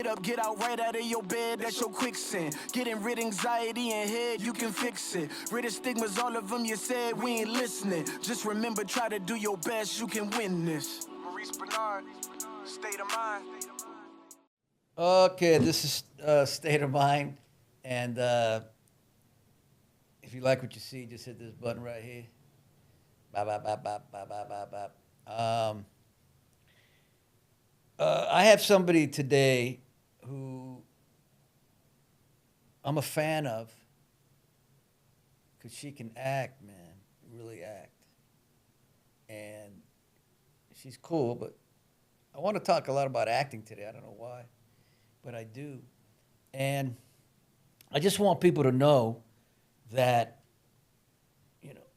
up, get out right out of your bed, that's your quicksand. Getting rid anxiety and head, you can fix it. Rid of stigmas, all of them you said, we ain't listening. Just remember, try to do your best, you can win this. Maurice Benard, State of Mind. Okay, this is State of Mind, and if you like what you see, just hit this button right here. Bop, bop, bop, bop, bop, bop, bop, bop. I have somebody today who I'm a fan of because she can act, man, really act. And she's cool, but I want to talk a lot about acting today. I don't know why, but I do. And I just want people to know that, you know,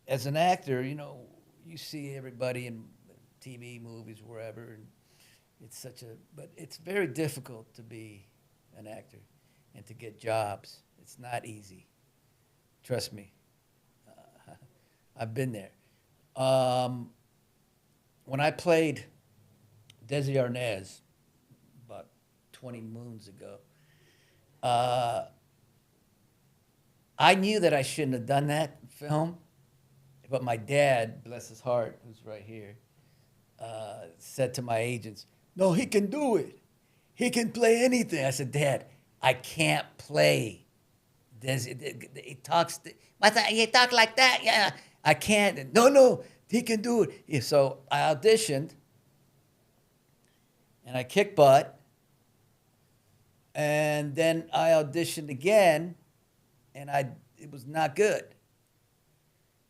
as an actor, you know, you see everybody in TV, movies, wherever, and but it's very difficult to be an actor and to get jobs. It's not easy. Trust me. I've been there. When I played Desi Arnaz about 20 moons ago, I knew that I shouldn't have done that film, but my dad, bless his heart, who's right here, said to my agents, "No, he can do it. He can play anything." I said, "Dad, I can't play. He talks. He talk like that. Yeah, I can't. No, he can do it." Yeah, so I auditioned, and I kicked butt. And then I auditioned again, and it was not good.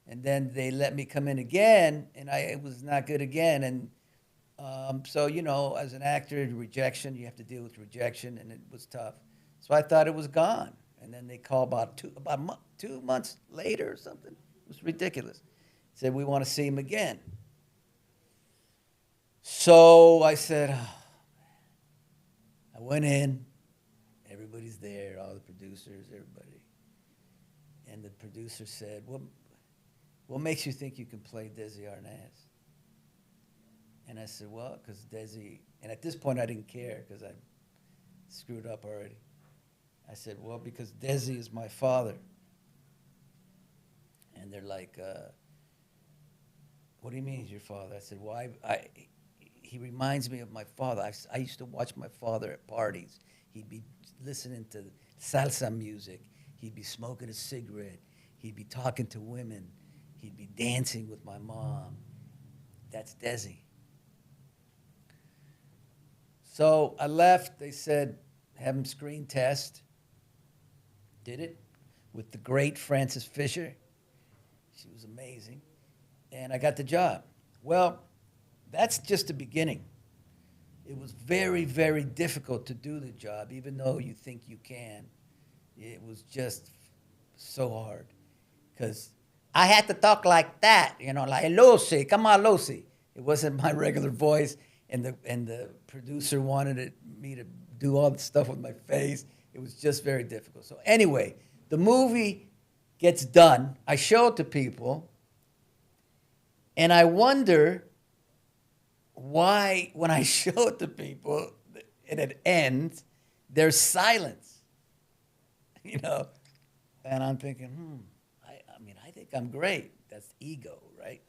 And then they let me come in again, and it was not good again. And so, you know, as an actor, rejection, you have to deal with rejection, and it was tough. So I thought it was gone. And then they called about 2 months later or something. It was ridiculous. Said, "We want to see him again." So I said, "Oh." I went in. Everybody's there, all the producers, everybody. And the producer said, what makes you think you can play Desi Arnaz? And I said, "Well, because Desi," and at this point I didn't care because I screwed up already. I said, "Well, because Desi is my father." And they're like, "What do you mean he's your father?" I said, "Well, he reminds me of my father. I used to watch my father at parties. He'd be listening to salsa music. He'd be smoking a cigarette. He'd be talking to women. He'd be dancing with my mom. That's Desi." So I left. They said, have him screen test. Did it with the great Frances Fisher. She was amazing. And I got the job. Well, that's just the beginning. It was very, very difficult to do the job, even though you think you can. It was just so hard. Because I had to talk like that, you know, like, "Lucy, come on, Lucy." It wasn't my regular voice, and the producer wanted me to do all the stuff with my face. It was just very difficult. So anyway, the movie gets done. I show it to people, and I wonder why, when I show it to people and it ends, there's silence, you know? And I'm thinking, I think I'm great. That's ego, right?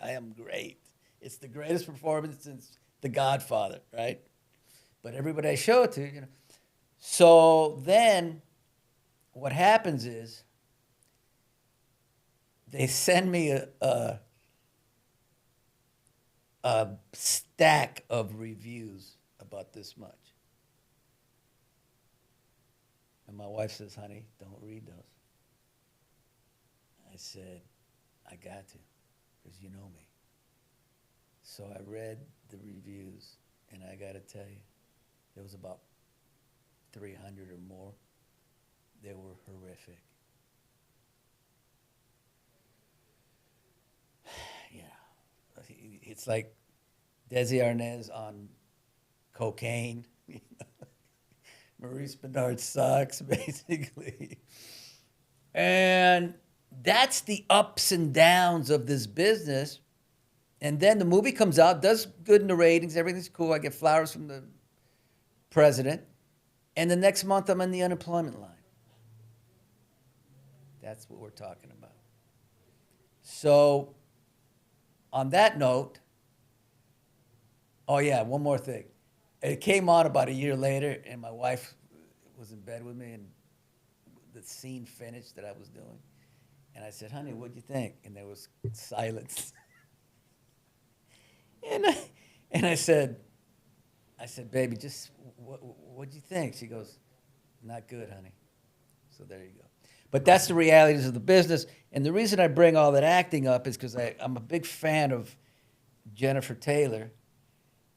I am great. It's the greatest performance since The Godfather, right? But everybody I show it to, you know. So then what happens is they send me a stack of reviews about this much. And my wife says, "Honey, don't read those." I said, "I got to, because you know me." So I read the reviews, and I got to tell you, there was about 300 or more. They were horrific. Yeah. It's like Desi Arnaz on cocaine. Maurice Benard sucks, basically. And that's the ups and downs of this business. And then the movie comes out, does good in the ratings, everything's cool. I get flowers from the president. And the next month, I'm in the unemployment line. That's what we're talking about. So, on that note, oh yeah, one more thing. It came on about a year later, and my wife was in bed with me, and the scene finished that I was doing. And I said, honey, what'd you think? And there was silence. and I said, baby, just what'd you think? She goes, not good, honey. So there you go. But that's the realities of the business. And the reason I bring all that acting up is because I'm a big fan of Jennifer Taylor.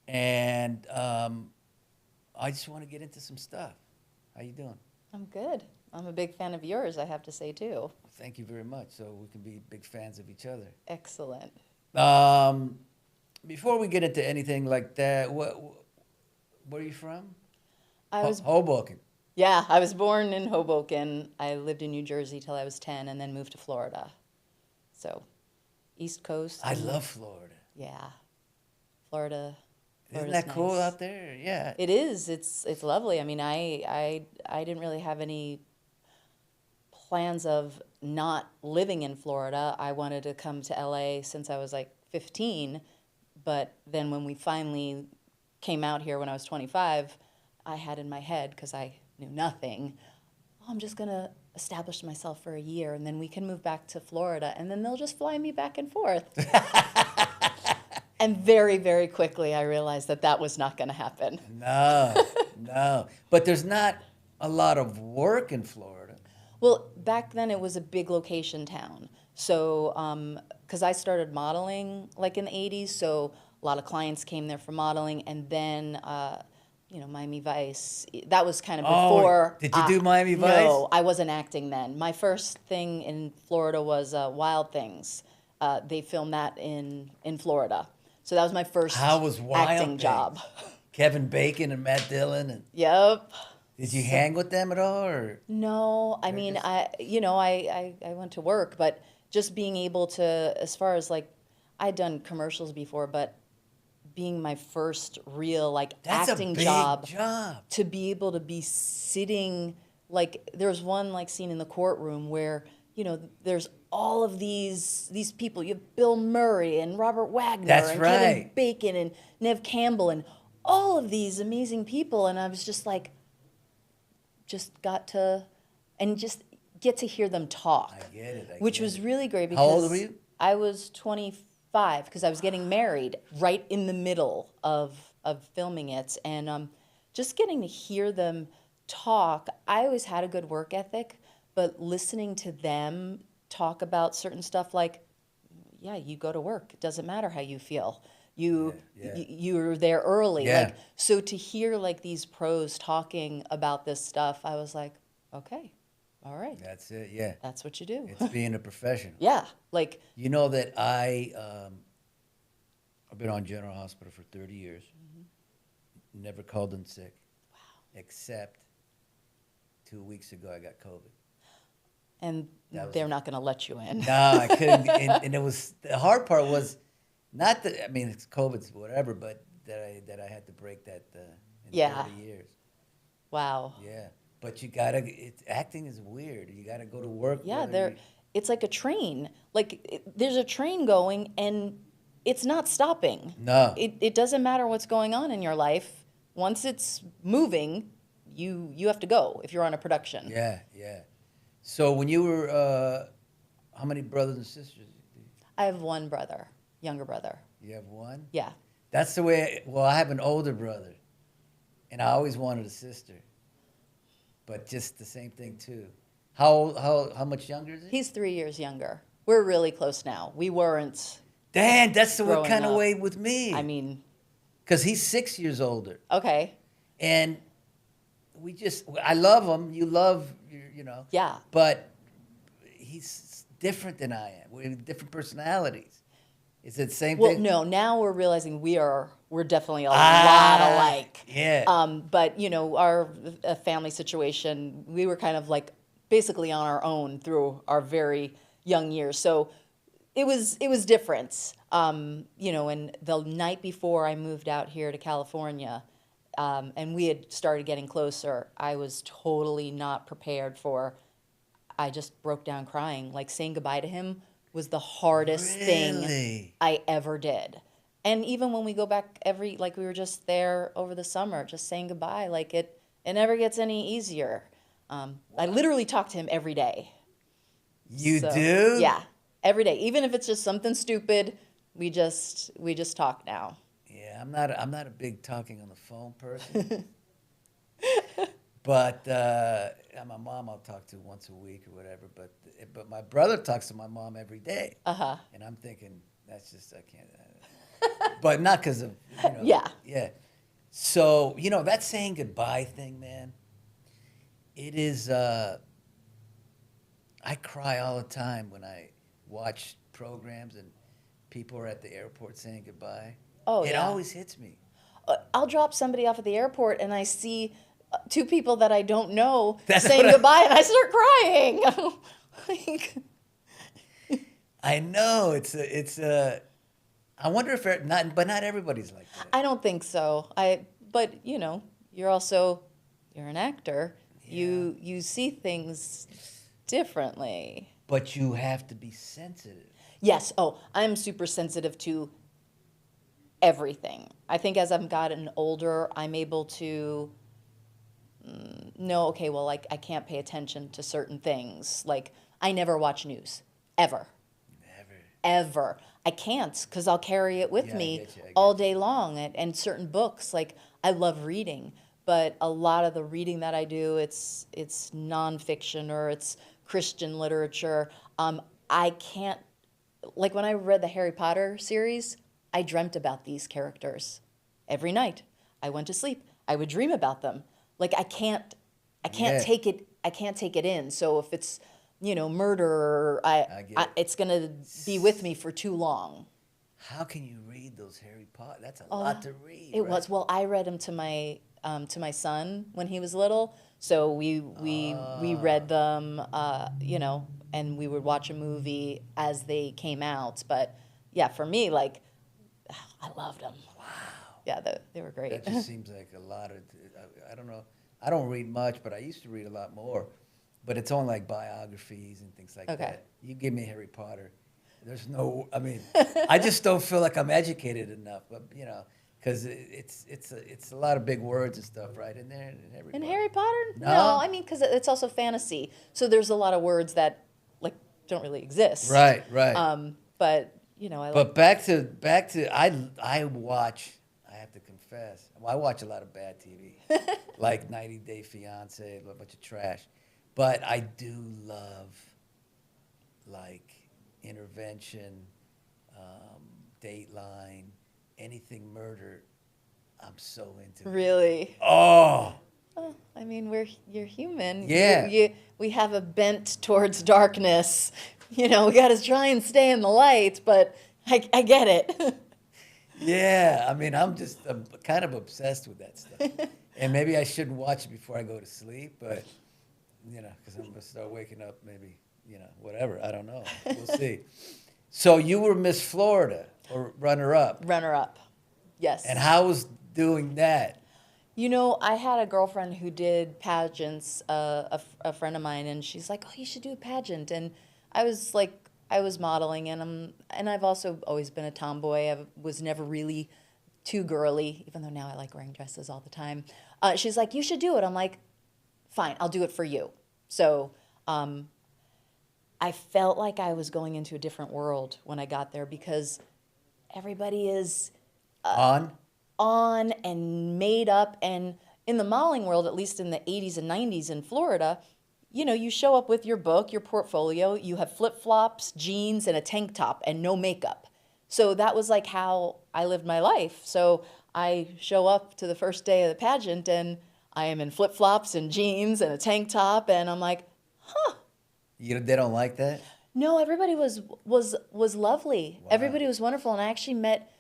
And I just want to get into some stuff. How you doing? I'm good. I'm a big fan of yours, I have to say, too. Well, thank you very much. So we can be big fans of each other. Excellent. Before we get into anything like that, where are you from? Hoboken. Yeah, I was born in Hoboken. I lived in New Jersey till I was 10 and then moved to Florida. So, East Coast. I love Florida. Yeah. Florida. Isn't that nice. cool out there? Yeah. It is. It's lovely. I mean, I didn't really have any plans of not living in Florida. I wanted to come to LA since I was like 15, but then when we finally came out here when I was 25, I had in my head, because I knew nothing, I'm just going to establish myself for a year and then we can move back to Florida and then they'll just fly me back and forth. And very, very quickly I realized that was not going to happen. No. But there's not a lot of work in Florida. Well, back then it was a big location town. So, because I started modeling like in the 80s, so a lot of clients came there for modeling, and then, Miami Vice, that was kind of before. Did you do Miami Vice? No, I wasn't acting then. My first thing in Florida was Wild Things. They filmed that in Florida. So that was my first acting job. Kevin Bacon and Matt Dillon. And Yep. did you hang with them at all, or? No, I mean, I went to work, but just being able to, as far as like, I'd done commercials before, but being my first real acting job, to be able to be sitting, like there's one like scene in the courtroom where there's all of these people. You have Bill Murray and Robert Wagner and Kevin Bacon and Nev Campbell and all of these amazing people, and I was just like, got to get to hear them talk. I get it. Which was really great because how old were you? I was 25 because I was getting married right in the middle of filming it, and just getting to hear them talk. I always had a good work ethic, but listening to them talk about certain stuff like, yeah, you go to work. It doesn't matter how you feel. You're there early. Yeah. So to hear like these pros talking about this stuff, I was like, okay, all right. That's it, yeah. That's what you do. It's being a professional. Yeah, like. You know that I've been on General Hospital for 30 years. Mm-hmm. Never called in sick. Wow. Except 2 weeks ago I got COVID. And they're not going to let you in. No, I couldn't. And it was, the hard part was not that, I mean, it's COVID's whatever, but that I had to break that in 30 years. Wow. Yeah. But you got to, acting is weird. You got to go to work. Yeah, it's like a train. Like, there's a train going, and it's not stopping. No. It doesn't matter what's going on in your life. Once it's moving, you have to go if you're on a production. Yeah. So when you were, how many brothers and sisters? I have one brother, younger brother. You have one? Yeah. That's the way, I have an older brother, and I always wanted a sister. But just the same thing, too. How much younger is he? He's 3 years younger. We're really close now. We weren't. Dan, that's the kind of up. way with me. I mean. Because he's 6 years older. Okay. And I love him. You love, Yeah. But he's different than I am. We have different personalities. Is it the same thing? Well, no. Now we're realizing we're definitely a lot alike. Yeah. But our family situation, we were kind of like basically on our own through our very young years. So it was different. And the night before I moved out here to California, and we had started getting closer, I was totally not prepared for. I just broke down crying. Like, saying goodbye to him was the hardest thing Really? I ever did. And even when we go back like we were just there over the summer, just saying goodbye, like it never gets any easier. I literally talk to him every day. You So, do? Yeah, every day. Even if it's just something stupid, we just talk now. Yeah, I'm not a big talking on the phone person. But my mom I'll talk to once a week or whatever. But my brother talks to my mom every day. Uh-huh. And I'm thinking, that's just, I can't. But not because of, Yeah. Yeah. So, that saying goodbye thing, man, it is, I cry all the time when I watch programs and people are at the airport saying goodbye. Oh, It yeah. always hits me. I'll drop somebody off at the airport and I see two people that I don't know That's saying what goodbye, and I start crying. Like, I know it's I wonder if not everybody's like that. I don't think so. But you're an actor. Yeah. You see things differently. But you have to be sensitive. Yes. Oh, I'm super sensitive to everything. I think as I've gotten older, I'm able to know, okay, well, like, I can't pay attention to certain things. Like, I never watch news, ever. Never. Ever. I can't, because I'll carry it with Yeah, I me get you, I get all you. day long. And certain books, like, I love reading, but a lot of the reading that I do, it's nonfiction or it's Christian literature. I can't, like, when I read the Harry Potter series, I dreamt about these characters every night. I went to sleep. I would dream about them. Like, I can't Yeah. take it. I can't take it in. So if it's murder, I get it. it's gonna be with me for too long. How can you read those Harry Potter? That's a lot to read. It right? was, well, I read them to my son when he was little. So we read them, and we would watch a movie as they came out. But yeah, for me, like, I loved them. Wow. Yeah, they were great. That just seems like a lot of. I don't know. I don't read much, but I used to read a lot more. But it's only like biographies and things like Okay. that. You give me Harry Potter, there's no. I mean, I just don't feel like I'm educated enough. But because it's a lot of big words and stuff right in there. In Harry Potter? No? I mean, because it's also fantasy. So there's a lot of words that, like, don't really exist. Right. But I like. But back to I watch. I have to confess, I watch a lot of bad TV, like 90 Day Fiance, a bunch of trash. But I do love, like, Intervention, Dateline, anything murder. I'm so into it. Really? Oh, I mean, you're human. Yeah. We have a bent towards darkness. We got to try and stay in the light, but I get it. yeah. I mean, I'm kind of obsessed with that stuff. And maybe I shouldn't watch it before I go to sleep, but, because I'm going to start waking up maybe, whatever. I don't know. We'll see. So you were Miss Florida, or runner-up. Runner-up. Yes. And how was doing that? I had a girlfriend who did pageants, a friend of mine, and she's like, "Oh, you should do a pageant." And I was modeling, and I've also always been a tomboy. I was never really too girly, even though now I like wearing dresses all the time. She's like, "You should do it." I'm like, "Fine, I'll do it for you." So I felt like I was going into a different world when I got there because everybody is On and made up. And in the modeling world, at least in the 80s and 90s in Florida, you show up with your book, your portfolio, you have flip-flops, jeans, and a tank top and no makeup. So that was like how I lived my life. So I show up to the first day of the pageant and I am in flip-flops and jeans and a tank top, and I'm like, huh. they don't like that? No, everybody was lovely. Wow. Everybody was wonderful, and I actually met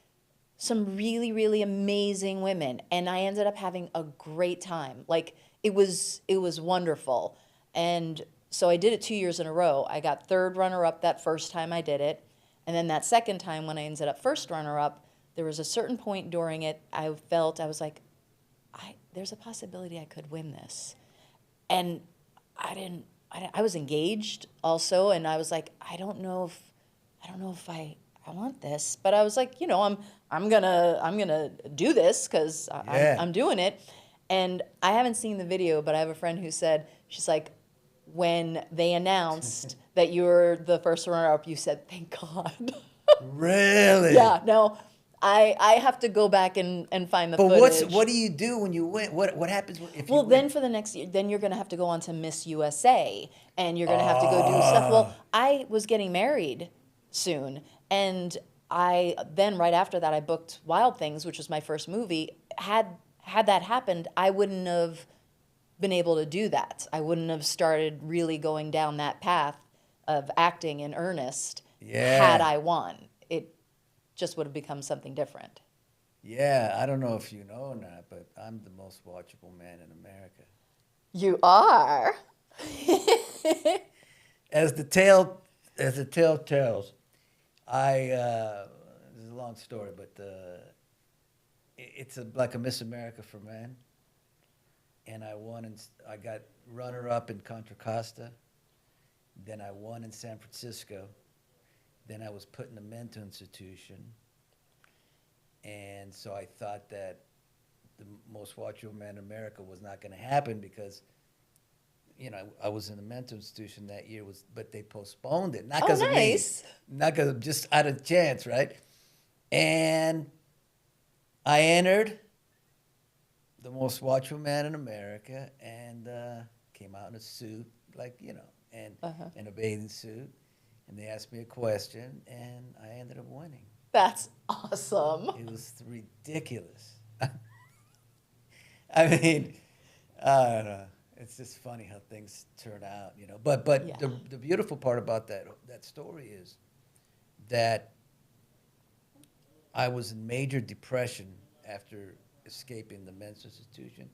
some really, really amazing women, and I ended up having a great time. Like, it was wonderful. And so I did it 2 years in a row. I got third runner-up that first time I did it, and then that second time when I ended up first runner-up, there was a certain point during it I felt I was like, there's a possibility I could win this. And I was engaged also, and I was like, I don't know if I want this, but I was like, I'm gonna do this because Yeah. I'm doing it. And I haven't seen the video, but I have a friend who said, she's like, when they announced that you're the first runner-up, you said, thank God. Really? Yeah, no, I have to go back and find the But footage. what do you do when you win? What happens if you Well, win? then for the next year, then you're going to have to go on to Miss USA, and you're going to have to go do stuff. Well, I was getting married soon, and I then right after that I booked Wild Things, which was my first movie. Had that happened, I wouldn't have been able to do that. I wouldn't have started really going down that path of acting in earnest. Yeah. Had I won, it just would have become something different. Yeah, I don't know if you know or not, but I'm the most watchable man in America. You are. As the tale tells, this is a long story, but it's like a Miss America for men, and I won, and I got runner-up in Contra Costa. Then I won in San Francisco. Then I was put in a mental institution, and so I thought that the most watchable man in America was not going to happen because, I was in a mental institution that year, but they postponed it, not because of me, not because of just out of chance, right? And I entered the most watchable man in America, and came out in a suit, and in a bathing suit, and they asked me a question, and I ended up winning. That's awesome. It was ridiculous. I mean, I don't know. It's just funny how things turn out, But Yeah. the beautiful part about that story is that I was in major depression after escaping the men's institution.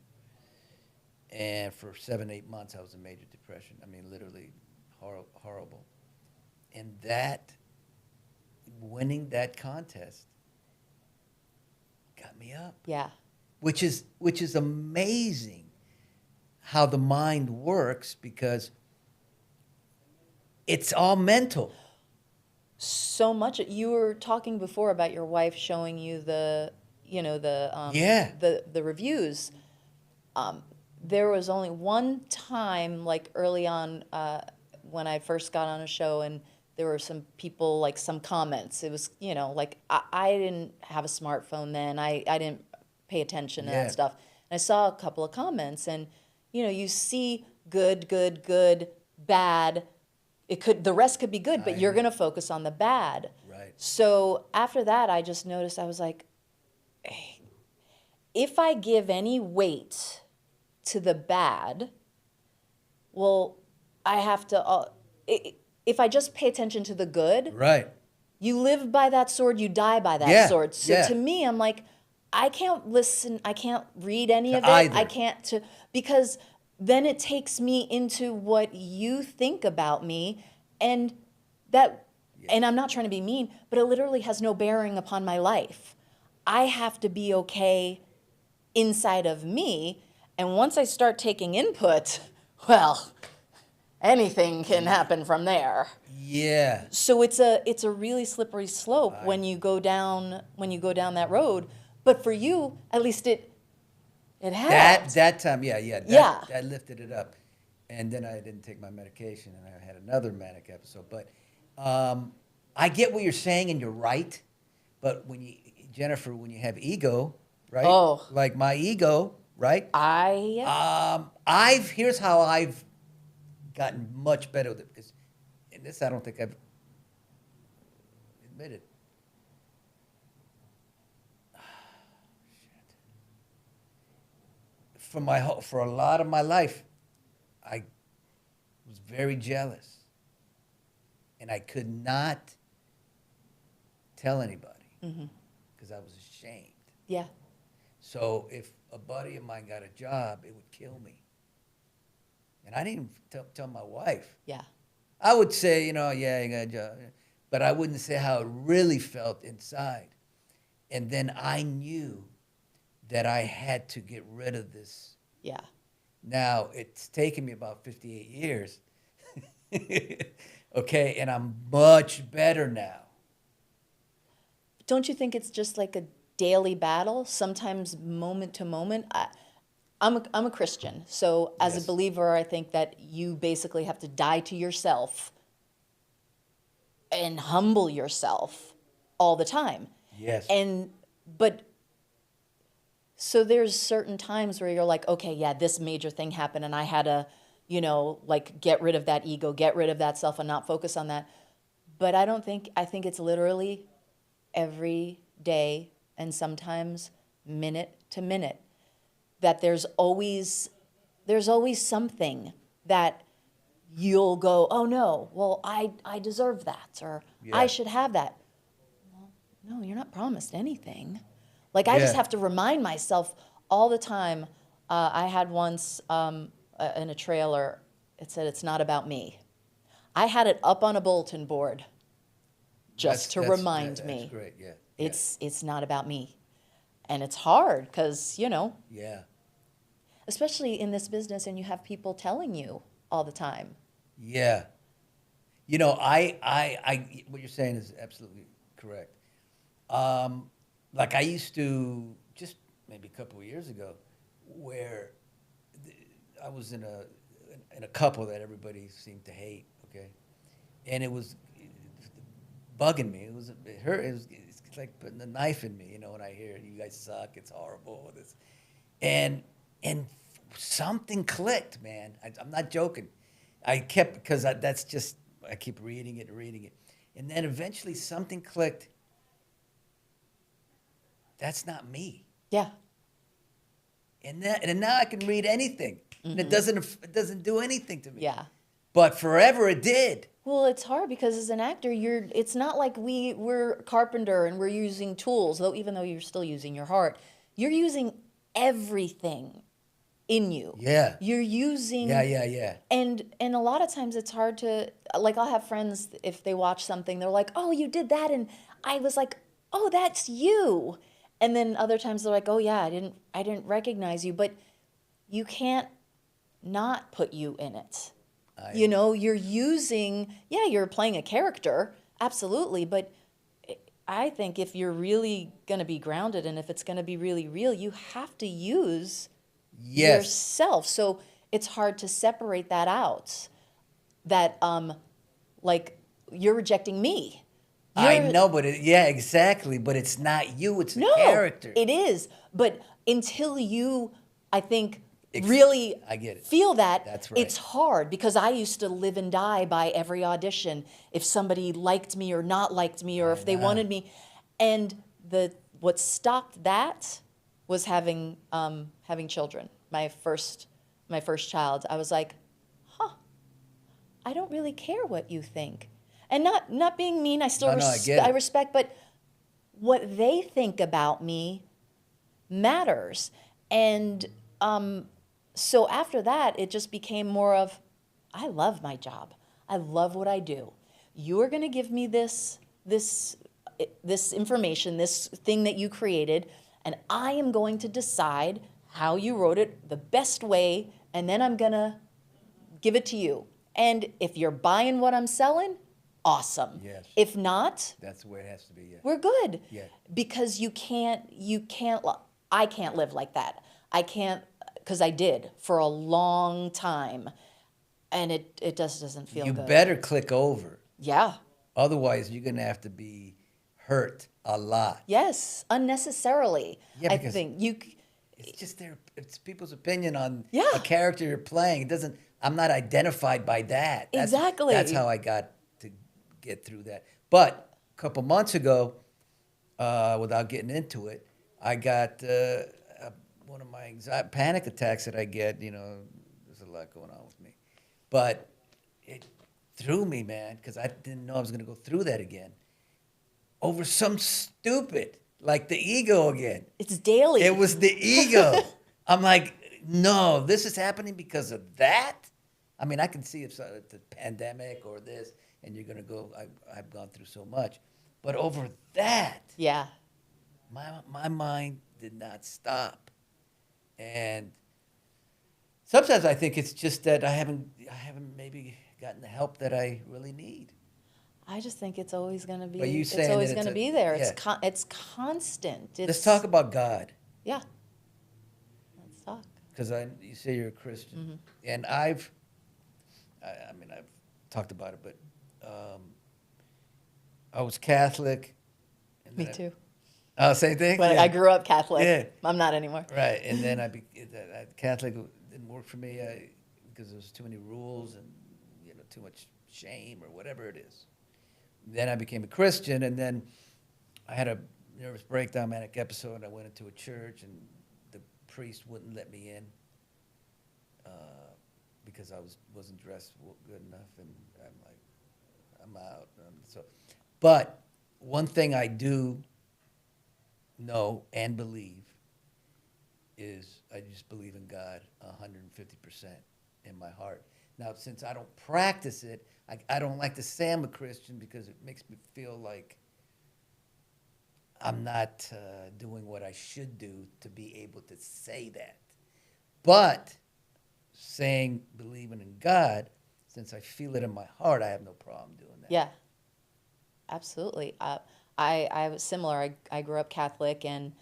And for 7-8 months, I was in major depression. I mean, literally horrible. And winning that contest got me up. Yeah. Which is amazing how the mind works, because it's all mental. So much. You were talking before about your wife showing you the reviews. There was only one time, like early on, when I first got on a show, and there were some people, like some comments. It was, like I didn't have a smartphone then. I didn't pay attention to Yeah. that stuff. And I saw a couple of comments, and you see good, bad. The rest could be good, but you're going to focus on the bad. Right. So after that, I just noticed, I was like, hey, if I give any weight to the bad, well, I have to, if I just pay attention to the good, Right. you live by that sword, you die by that Yeah, sword. So yeah. to me, I'm like, I can't listen, I can't read any of it. either. I can't because then it takes me into what you think about me, and and I'm not trying to be mean, but it literally has no bearing upon my life. I have to be okay inside of me, and once I start taking input, well, anything can happen from there. Yeah. So it's a really slippery slope when you go down that road. But for you, at least it helped. That time, yeah. Yeah. That lifted it up. And then I didn't take my medication, and I had another manic episode. But I get what you're saying, and you're right. But Jennifer, when you have ego, right? Oh. Like my ego, right? Here's how I've gotten much better with it, because in this I don't think I've admitted. For a lot of my life, I was very jealous, and I could not tell anybody because I was ashamed. Yeah. So if a buddy of mine got a job, it would kill me, and I didn't tell my wife. Yeah. I would say, yeah, you got a job, but I wouldn't say how it really felt inside. And then I knew that I had to get rid of this. Yeah. Now, it's taken me about 58 years. Okay, and I'm much better now. Don't you think it's just like a daily battle? Sometimes moment to moment. I'm a Christian, so as a Yes. believer, I think that you basically have to die to yourself and humble yourself all the time. Yes. But so there's certain times where you're like, okay, yeah, this major thing happened and I had to, like get rid of that ego, get rid of that self and not focus on that. But I think it's literally every day and sometimes minute to minute that there's always something that you'll go, oh no, well, I deserve that, or I Yeah. should have that. No, you're not promised anything. Like, I just Yeah. have to remind myself all the time. I had once in a trailer, it said, it's not about me. I had it up on a bulletin board just to remind that's me. great, yeah. It's not about me. And it's hard because, Yeah. especially in this business and you have people telling you all the time. Yeah. What you're saying is absolutely correct. Like I used to, just maybe a couple of years ago, where I was in a couple that everybody seemed to hate, okay? And it was bugging me. It hurt. It's like putting a knife in me, when I hear you guys suck, it's horrible, this. And something clicked, man. I'm not joking. I kept, because that's just, I keep reading it. And then eventually something clicked. That's not me. Yeah. And now I can read anything. And it doesn't do anything to me. Yeah. But forever it did. Well, it's hard because as an actor, it's not like we're carpenter and we're using tools, though even though you're still using your heart, you're using everything in you. Yeah. You're using Yeah. And a lot of times it's hard to, like, I'll have friends, if they watch something, they're like, oh, you did that, and I was like, oh, that's you. And then other times they're like, oh yeah, I didn't recognize you, but you can't not put you in it. You're using, you're playing a character, absolutely, but I think if you're really going to be grounded and if it's going to be really real, you have to use yourself. So it's hard to separate that out. That, like, you're rejecting me. I know, but exactly. But it's not you, it's the No, character. it is. But until you, I think, really I get it. feel that, That's right. it's hard because I used to live and die by every audition. If somebody liked me or not liked me, or if they wanted me, and what stopped that was having children. My first child. I was like, I don't really care what you think, and not being mean. I still I respect, but what they think about me matters, and so after that, it just became more of, I love my job. I love what I do. You are going to give me this information, this thing that you created, and I am going to decide how you wrote it the best way, and then I'm going to give it to you. And if you're buying what I'm selling, awesome. Yes. If not, That's the way it has to be, yeah. we're good. Yeah. Because I can't live like that. I can't, because I did for a long time, and it just doesn't feel good. You better click over. Yeah. Otherwise, you're going to have to be hurt a lot. Yes, unnecessarily. Yeah, I because think it's just it's people's opinion on Yeah. a character you're playing. I'm not identified by that. Exactly. That's how I got to get through that. But a couple months ago, without getting into it, I got one of my panic attacks that I get. There's a lot going on with me. But it threw me, man, because I didn't know I was going to go through that again. Over some stupid, like the ego again. it's daily. It was the ego. I'm like, no, this is happening because of that? I mean, I can see if it's the pandemic or this, and you're going to go, I've gone through so much. But over that, Yeah. my mind did not stop. And sometimes I think it's just that I haven't maybe gotten the help that I really need. I just think it's always going to be. But you It's saying always that it's going to a- be there. yeah. It's constant. Let's talk about God, Yeah. Let's talk. because you say you're a Christian, Mm-hmm. and I mean, I've talked about it, but I was Catholic. And Me then too. Oh, same thing. But Yeah. I grew up Catholic. Yeah. I'm not anymore. Right, and then Catholic didn't work for me because there was too many rules and too much shame or whatever it is. Then I became a Christian, and then I had a nervous breakdown, manic episode, and I went into a church, and the priest wouldn't let me in because I wasn't dressed good enough, and I'm like, I'm out. But one thing I do know and believe is I just believe in God 150% in my heart. Now, since I don't practice it, I don't like to say I'm a Christian because it makes me feel like I'm not doing what I should do to be able to say that. But saying believing in God, since I feel it in my heart, I have no problem doing that. Yeah. Absolutely. I was similar. I grew up Catholic, and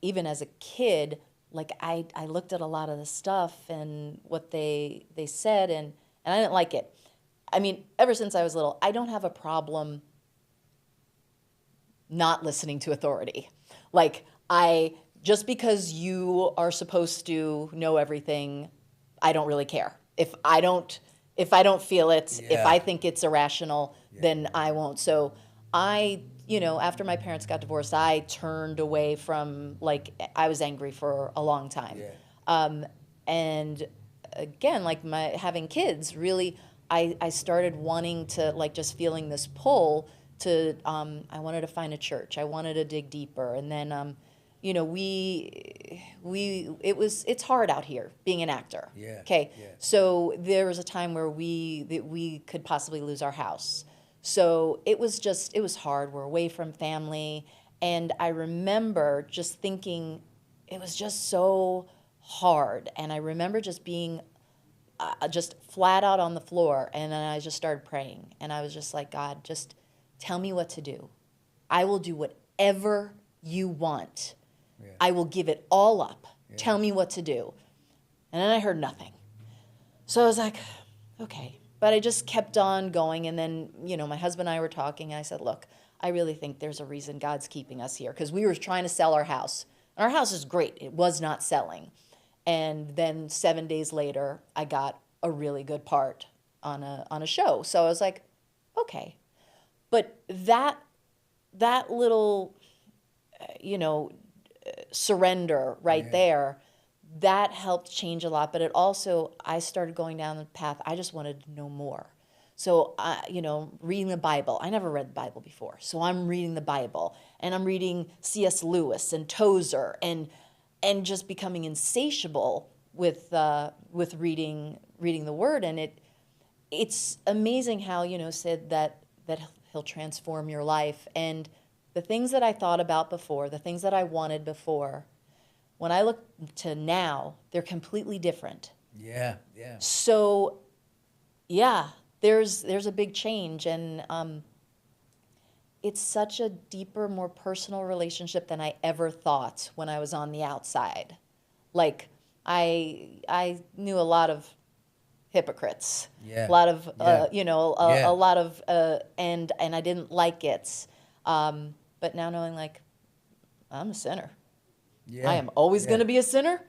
even as a kid, like I looked at a lot of the stuff and what they said, and I didn't like it. I mean, ever since I was little, I don't have a problem not listening to authority. Like just because you are supposed to know everything, I don't really care. If I don't feel it, if Yeah. I think it's irrational, then I won't. So after my parents got divorced, I turned away from, like, I was angry for a long time. Yeah. And again, like having kids, really, I started wanting to, like, just feeling this pull to, I wanted to find a church. I wanted to dig deeper. And then, it's hard out here being an actor. Yeah, Okay. yeah. So there was a time where we could possibly lose our house. So it was hard. We're away from family. And I remember just thinking it was just so hard. And I remember just being just flat out on the floor. And then I just started praying. And I was just like, God, just tell me what to do. I will do whatever you want. Yeah. I will give it all up. Yeah. Tell me what to do. And then I heard nothing. So I was like, okay. But I just kept on going. And then, my husband and I were talking. And I said, look, I really think there's a reason God's keeping us here. Because we were trying to sell our house. And our house is great. It was not selling. And then 7 days later, I got a really good part on a show. So I was like, okay. But that little, surrender right there, that helped change a lot. But it also, I started going down the path. I just wanted to know more. So, reading the Bible. I never read the Bible before. So I'm reading the Bible, and I'm reading C.S. Lewis and Tozer, and just becoming insatiable with reading the Word. And it's amazing how, said that He'll transform your life. And the things that I thought about before, the things that I wanted before, when I look to now, they're completely different. Yeah, yeah. So, yeah, there's a big change, and it's such a deeper, more personal relationship than I ever thought when I was on the outside. Like, I knew a lot of hypocrites, Yeah. a lot of Yeah. a lot of and I didn't like it. But now knowing, like, I'm a sinner. Yeah. I am always Yeah. going to be a sinner.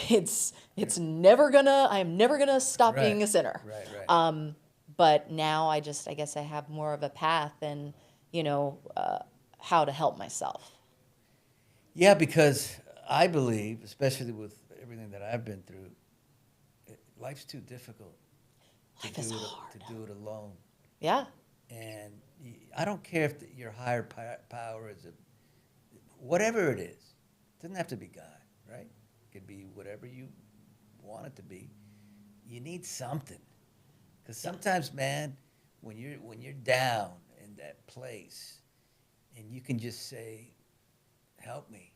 I am never gonna stop Right. being a sinner. Right. But now I guess I have more of a path and, how to help myself. Yeah, because I believe, especially with everything that I've been through, life's too difficult Life is hard. to do it alone. Yeah. And I don't care if your higher power is whatever it is. It doesn't have to be God, right? It could be whatever you want it to be. You need something, because sometimes, man, when you're down in that place, and you can just say, "Help me,"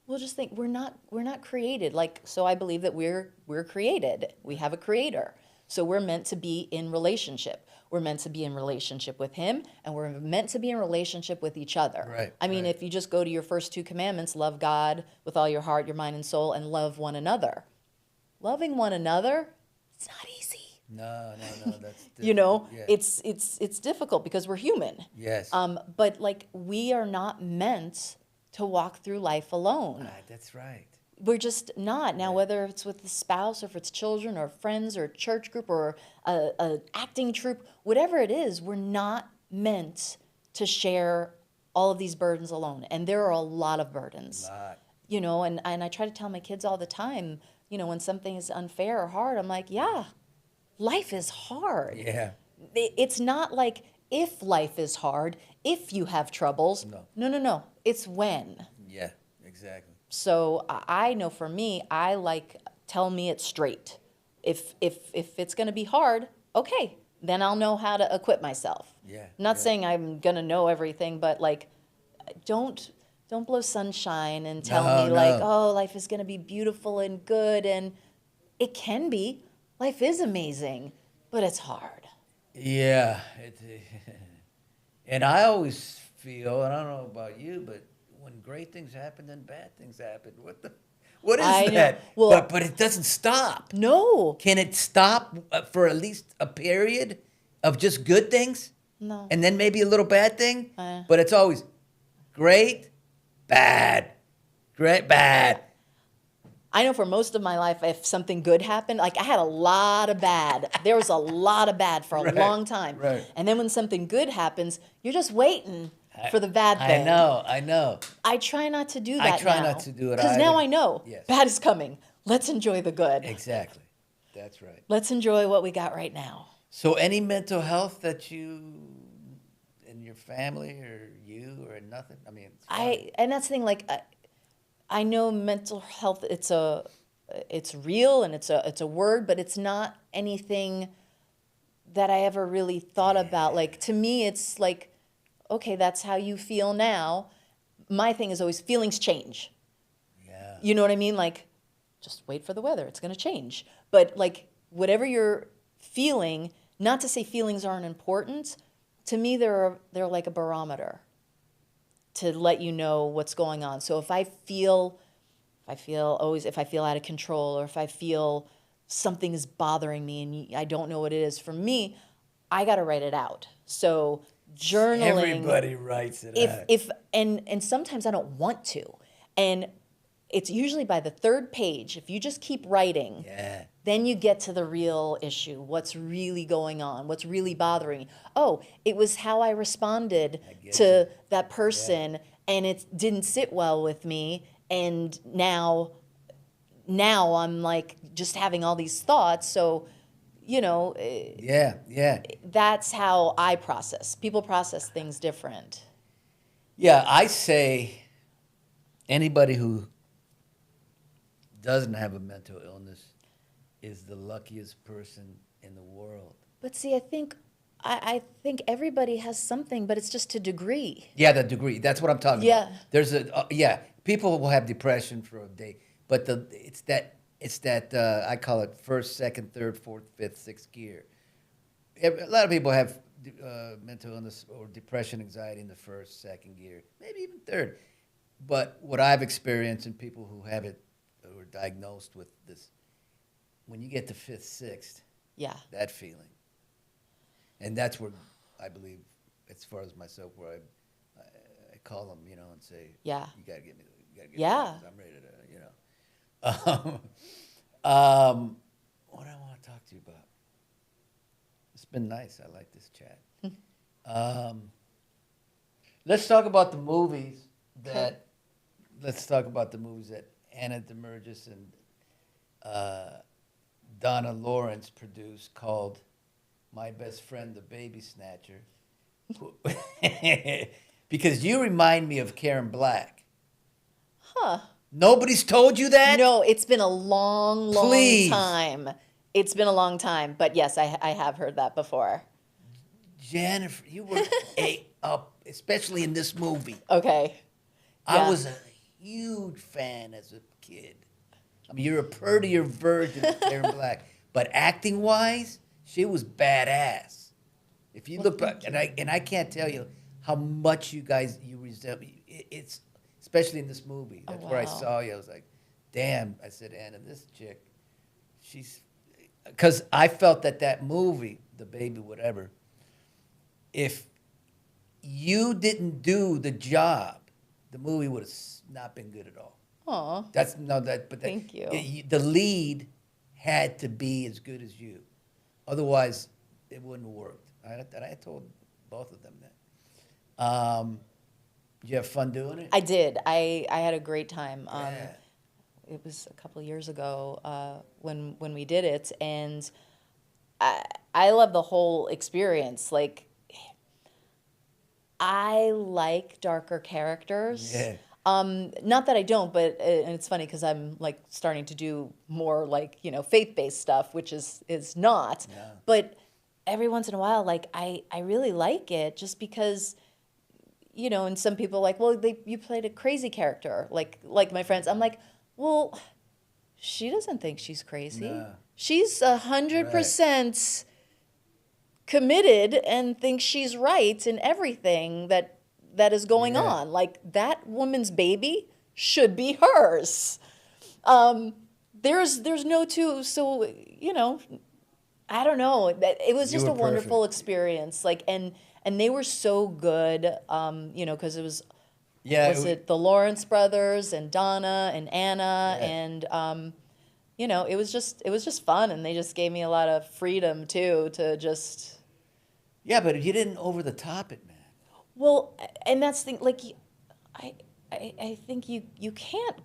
We'll just think we're not created like, so I believe that we're created. We have a creator. So we're meant to be in relationship. We're meant to be in relationship with him, and we're meant to be in relationship with each other. Right, I mean, right. if you just go to your first two commandments, love God with all your heart, your mind, and soul, and love one another. Loving one another, it's not easy. No, that's You know, yeah. it's difficult because we're human. Yes. But like, we are not meant to walk through life alone. That's right. We're just not. Now, Yeah. whether it's with the spouse or if it's children or friends or church group or a acting troupe, whatever it is, we're not meant to share all of these burdens alone. And there are a lot of burdens. Lot. You know, and I try to tell my kids all the time, you know, when something is unfair or hard, I'm like, yeah, life is hard. Yeah. It's not like if life is hard, if you have troubles. No. It's when. Yeah, exactly. So I know for me, I like, tell me it straight. If it's going to be hard, okay, then I'll know how to equip myself. Yeah, Not yeah. saying I'm going to know everything, but like, don't blow sunshine and tell No, me like, no. oh, life is going to be beautiful and good, and it can be. Life is amazing, but it's hard. Yeah. And I always feel, and I don't know about you, but when great things happen, then bad things happen. What is I know. that? Well- but it doesn't stop. No, Can it stop for at least a period of just good things? no. And then maybe a little bad thing? Uh. But it's always great, bad, great, bad. I know for most of my life, if something good happened, like I had a lot of bad. There was a lot of bad for a Right, long time. right. And then when something good happens, you're just waiting for the bad thing. I know. I try not to do I that try now. not to do it Because now either. I know Yes. bad is coming. Let's enjoy the good. Exactly. That's right. Let's enjoy what we got right now. So any mental health that you, in your family or you or nothing? I mean, it's fine. And that's the thing, like, I know mental health, it's real and it's a word, but it's not anything that I ever really thought about. Like, to me, it's like, okay, that's how you feel now. My thing is always feelings change. Yeah. You know what I mean? Like, just wait for the weather. It's going to change. But like, whatever you're feeling, not to say feelings aren't important, to me, they're like a barometer to let you know what's going on. So if I feel out of control, or if I feel something is bothering me and I don't know what it is, for me, I got to write it out. So journaling. Everybody writes it out. And sometimes I don't want to. And it's usually by the third page. If you just keep writing, Yeah. then you get to the real issue. What's really going on? What's really bothering you? Oh, it was how I responded get to that person, and it didn't sit well with me. And now I'm like just having all these thoughts. So, you know, Yeah. that's how I process. People process things different. Yeah, I say anybody who doesn't have a mental illness is the luckiest person in the world. But see, I think everybody has something, but it's just to degree. Yeah, the degree. That's what I'm talking Yeah. about. There's people will have depression for a day, but it's that I call it first, second, third, fourth, fifth, sixth gear. A lot of people have mental illness or depression, anxiety in the first, second gear, maybe even third. But what I've experienced in people who have it or are diagnosed with this, when you get to fifth, sixth, Yeah. that feeling, and that's where I believe, as far as myself, where I call them, and say, Yeah. you gotta get me, Yeah. 'cause I'm ready to, what I want to talk to you about. It's been nice. I like this chat. Let's talk about the movies that. Let's talk about the movies that Anna DeMurgis and Donna Lawrence produced, called "My Best Friend, the Baby Snatcher." Because you remind me of Karen Black. Huh. Nobody's told you that? No, it's been a long, long Please. time. It's been a long time. But yes, I have heard that before. Jennifer, you were especially in this movie. Okay. I Yeah. was a huge fan as a kid. I mean, you're a prettier version of Karen Black. But acting-wise, she was badass. If you look back, and I can't tell you how much you resemble. It's especially in this movie. That's where I wow. saw you. I was like, damn. I said, Anna, this chick, she's, because I felt that movie, The Baby, whatever, if you didn't do the job, the movie would have not been good at all. Aw. Thank you. The lead had to be as good as you, otherwise it wouldn't have worked. I told both of them that. Did you have fun doing it? I did. I had a great time. Yeah. It was a couple of years ago when we did it, and I love the whole experience. Like, I like darker characters. Yeah. Not that I don't, but and it's funny because I'm like starting to do more like, you know, faith-based stuff, which is not. Yeah. But every once in a while, like I really like it just because, you know, and some people are like, well, you played a crazy character, like my friends. I'm like, well, she doesn't think she's crazy. No. She's 100% committed and thinks she's right in everything that is going on. Like, that woman's baby should be hers. There's no two. So, you know, I don't know. It was just You a were wonderful perfect. experience. Like, and they were so good. You know, because it was. Yeah. Was it the Lawrence brothers and Donna and Anna Yeah. and you know, it was just fun, and they just gave me a lot of freedom too to just. Yeah, but you didn't over the top it, man. Well, and that's the thing. Like, I think you can't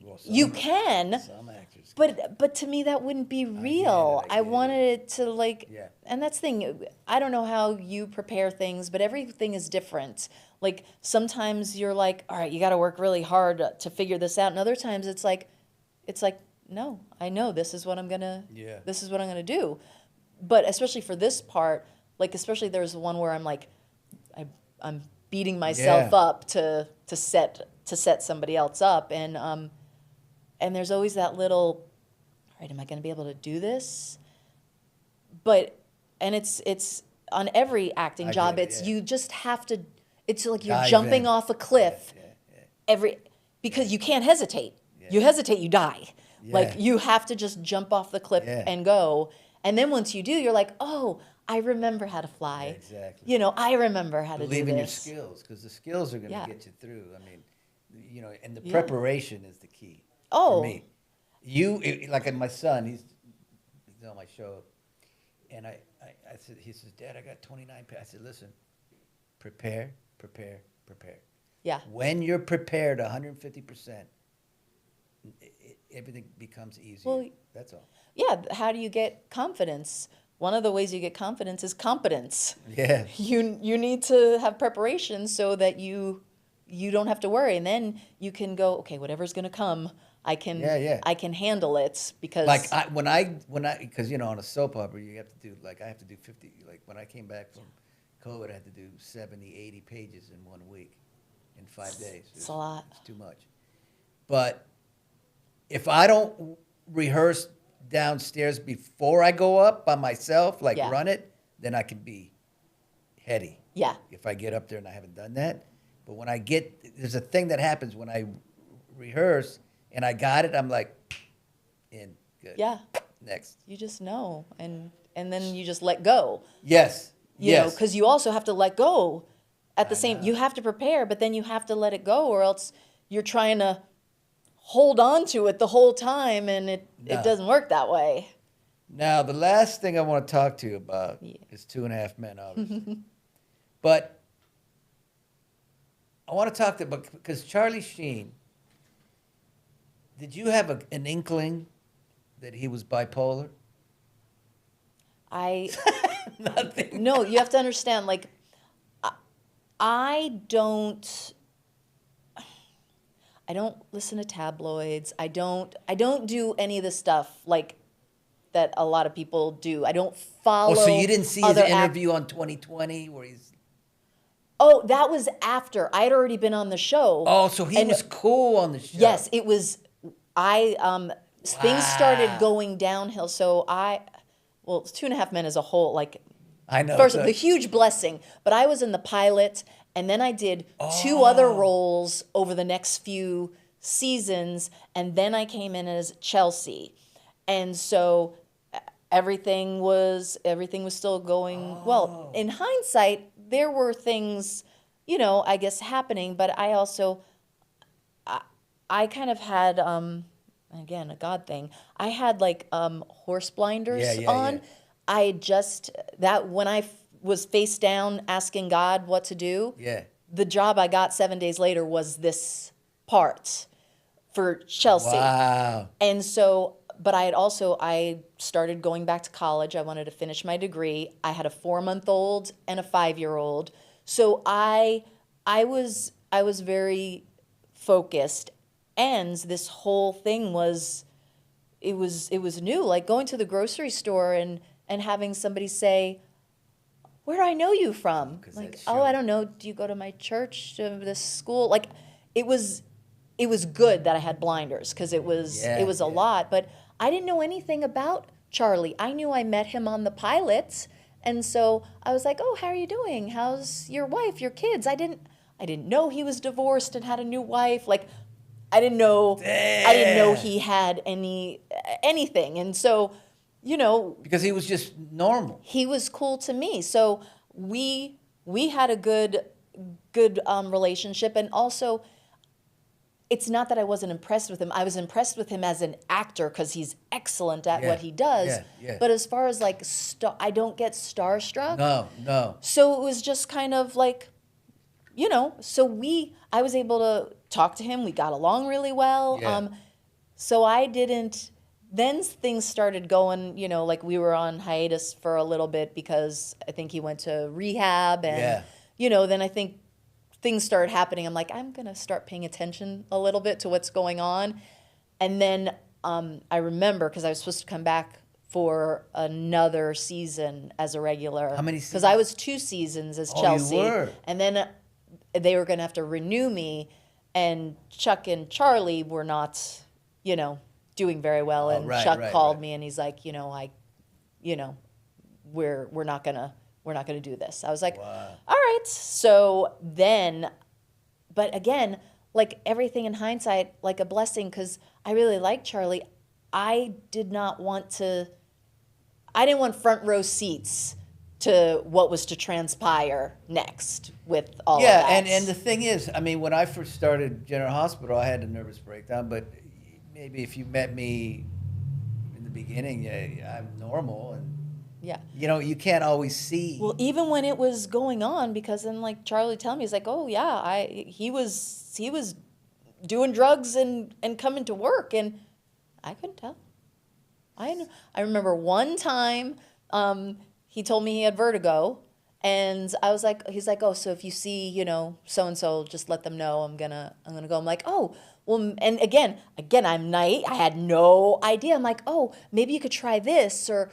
Well, you can, Some actors. but to me that wouldn't be real. I I get wanted it to like, Yeah. and that's the thing. I don't know how you prepare things, but everything is different. Like, sometimes you're like, all right, you got to work really hard to figure this out, and other times it's like, no, I know this is what I'm gonna. Yeah. This is what I'm gonna do. But especially for this part, like, especially there's one where I'm like, I'm beating myself up to set somebody else up, and there's always that little, all right, am I going to be able to do this? But and it's on every acting I job. get it, It's yeah. you just have to. It's like you're Dive jumping in. off a cliff because you can't hesitate. You hesitate, you die. Like, Yeah. you have to just jump off the cliff Yeah. and go. And then once you do, you're like, oh, I remember how to fly. Yeah, exactly. You know, I remember how to Believe do in your this. skills, because the skills are going to Yeah. get you through. I mean, you know, and the Yeah. preparation is the key. Oh. For me. Like my son, he's on my show, and I said, he says, Dad, I got 29 pages. I said, listen, prepare. Yeah. When you're prepared 150%, everything becomes easier. Well, That's all. Yeah. How do you get confidence? One of the ways you get confidence is competence. Yeah. You need to have preparation so that you don't have to worry, and then you can go, okay, whatever's going to come, I can I can handle it because Like when I because you know, on a soap opera you have to do, like, I have to do 50, like when I came back from COVID I had to do 70, 80 pages in 1 week in 5 days. It's a lot. It's too much. But if I don't rehearse downstairs before I go up by myself, like Yeah. run it, then I can be heady. Yeah. If I get up there and I haven't done that. But when I there's a thing that happens when I rehearse and I got it, I'm like, in, good. Yeah. Next. You just know, and then you just let go. Yes. You know, Yes. because you also have to let go at the same. know. You have to prepare, but then you have to let it go, or else you're trying to hold on to it the whole time, and it No. doesn't work that way. Now, the last thing I want to talk to you about is 2.5 Men, obviously. But I want to talk because Charlie Sheen, did you have an inkling that he was bipolar? Nothing. No, you have to understand, like, I don't listen to tabloids. I don't do any of the stuff like that a lot of people do. I don't follow. Oh, so you didn't see his other interview on 2020 where he's... Oh, that was after. I had already been on the show. Oh, so he was cool on the show. Yes, it was. Things started Wow. going downhill. So well, 2.5 Men as a whole, like, I know. first, so- the huge blessing. But I was in the pilot, and then I did 2 other roles over the next few seasons, and then I came in as Chelsea, and so everything was still going well. In hindsight, there were things, I guess happening, but I also, I kind of had, again, a God thing. I had like horse blinders on. Yeah. I had when I was face down asking God what to do. Yeah. The job I got 7 days later was this part for Chelsea. Wow. And so, but I started going back to college. I wanted to finish my degree. I had a 4-month-old and a 5-year-old. So I was very focused. And this whole thing was new. Like going to the grocery store and having somebody say, "Where do I know you from?" Like, "Oh, I don't know. Do you go to my church, to this school?" Like, it was good that I had blinders, because it was a lot. But I didn't know anything about Charlie. I knew I met him on the pilot, and so I was like, "Oh, how are you doing? How's your wife, your kids?" I didn't know he was divorced and had a new wife. Like, I didn't know he had anything, and so, Because he was just normal. he was cool to me. So we had a good relationship, and also, it's not that I wasn't impressed with him. I was impressed with him as an actor, because he's excellent at what he does. Yeah. But as far as like I don't get starstruck. No. So it was just kind of like, so I was able to talk to him. We got along really well. Yeah. So I didn't. Then things started going, like we were on hiatus for a little bit, because I think he went to rehab, and then I think things started happening. I'm like, I'm gonna start paying attention a little bit to what's going on. And then I remember, because I was supposed to come back for another season as a regular. How many seasons? Because I was 2 seasons as Chelsea. You were. And then they were gonna have to renew me, and Chuck and Charlie were not, doing very well. And Chuck called me, and he's like, we're not gonna do this. I was like, Wow. all right. So then, but again, like everything in hindsight, like a blessing, because I really liked Charlie. I didn't want front row seats to what was to transpire next with all of that. Yeah, and the thing is, I mean, when I first started General Hospital, I had a nervous breakdown, but maybe if you met me in the beginning, I'm normal, and yeah. you can't always see. Well, even when it was going on, because then like Charlie telling me, he's like, "Oh yeah, he was doing drugs and coming to work," and I couldn't tell. I remember one time he told me he had vertigo, and I was like, he's like, "Oh, so if you see, so and so, just let them know I'm gonna go." I'm like, "Oh, well," and again, I'm naive. I had no idea. I'm like, "Oh, maybe you could try this, or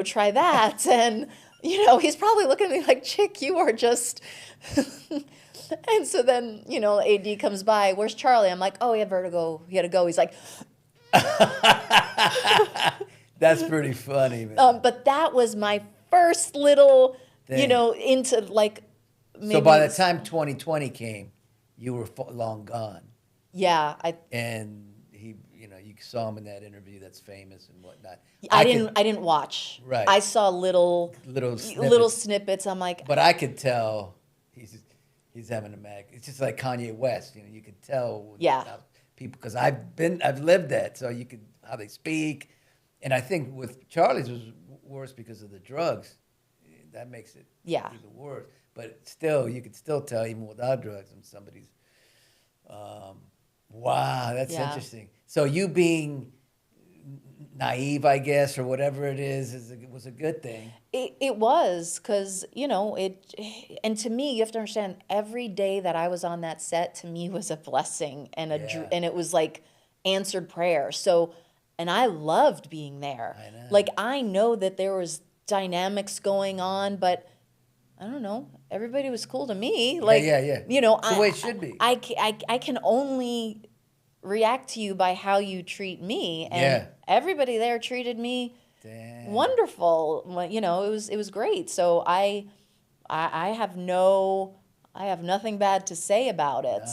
try that," and he's probably looking at me like, "Chick, you are just." And so then AD comes by. "Where's Charlie?" I'm like, "Oh, he had vertigo. He had to go." He's like. That's pretty funny, man. But that was my first little, Thing. into like. Maybe So by the time 2020 came, you were long gone. Yeah, And he, you saw him in that interview that's famous and whatnot. I didn't watch. Right. I saw little snippets. I'm like, But I could tell he's having a mag. It's just like Kanye West. You could tell. Yeah. How people, because I've lived that, so you could how they speak, and I think with Charlie's was worse because of the drugs. That makes it even worse. But still, you could still tell even without drugs when somebody's. Wow, that's interesting. So you being naive, I guess, or whatever it is was a good thing. It was, because and to me, you have to understand, every day that I was on that set, to me, was a blessing, and and it was like answered prayer. So, and I loved being there. I know. Like, I know that there was dynamics going on, but I don't know. Everybody was cool to me. Yeah. You know, It's the way it should be. I can only react to you by how you treat me, and Yeah. everybody there treated me Damn. wonderful. You know, it was great. So I have nothing bad to say about it.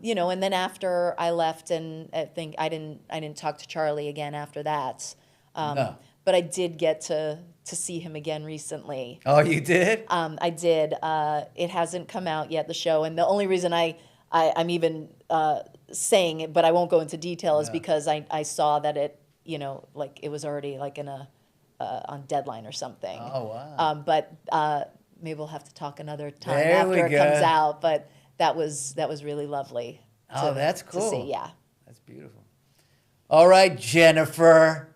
You know, and then after I left, and I think I didn't talk to Charlie again after that. No. But I did get to see him again recently. Oh, you did? I did. It hasn't come out yet, the show, and the only reason I'm even saying it, but I won't go into detail, is because I saw that it, you know, like it was already like in a on deadline or something. Oh, wow. But maybe we'll have to talk another time There we after it comes go. out. But that was really lovely. Oh, that's to cool. see. Yeah. That's beautiful. All right, Jennifer.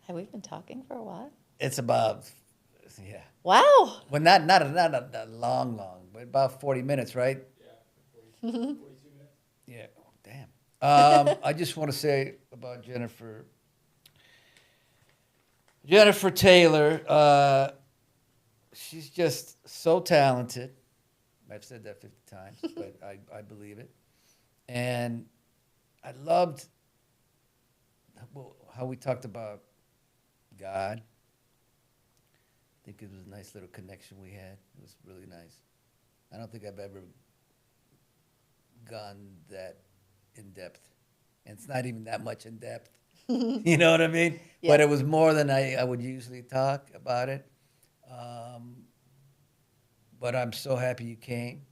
Have we been talking for a while? It's about, yeah. Wow. Well, not a long, but about 40 minutes, right? Yeah, 42 minutes. Yeah. Oh, damn. I just want to say about Jennifer. Jennifer Taylor, she's just so talented. I've said that 50 times, but I believe it. And I loved how we talked about God. I think it was a nice little connection we had. It was really nice. I don't think I've ever gone that in depth. And it's not even that much in depth. You know what I mean? Yeah. But it was more than I would usually talk about it. But I'm so happy you came.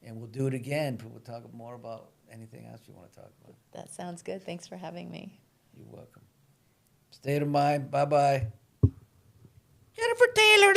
And we'll do it again. We'll talk more about anything else you want to talk about. That sounds good. Thanks for having me. You're welcome. State of mind. Bye-bye. Jennifer Taylor.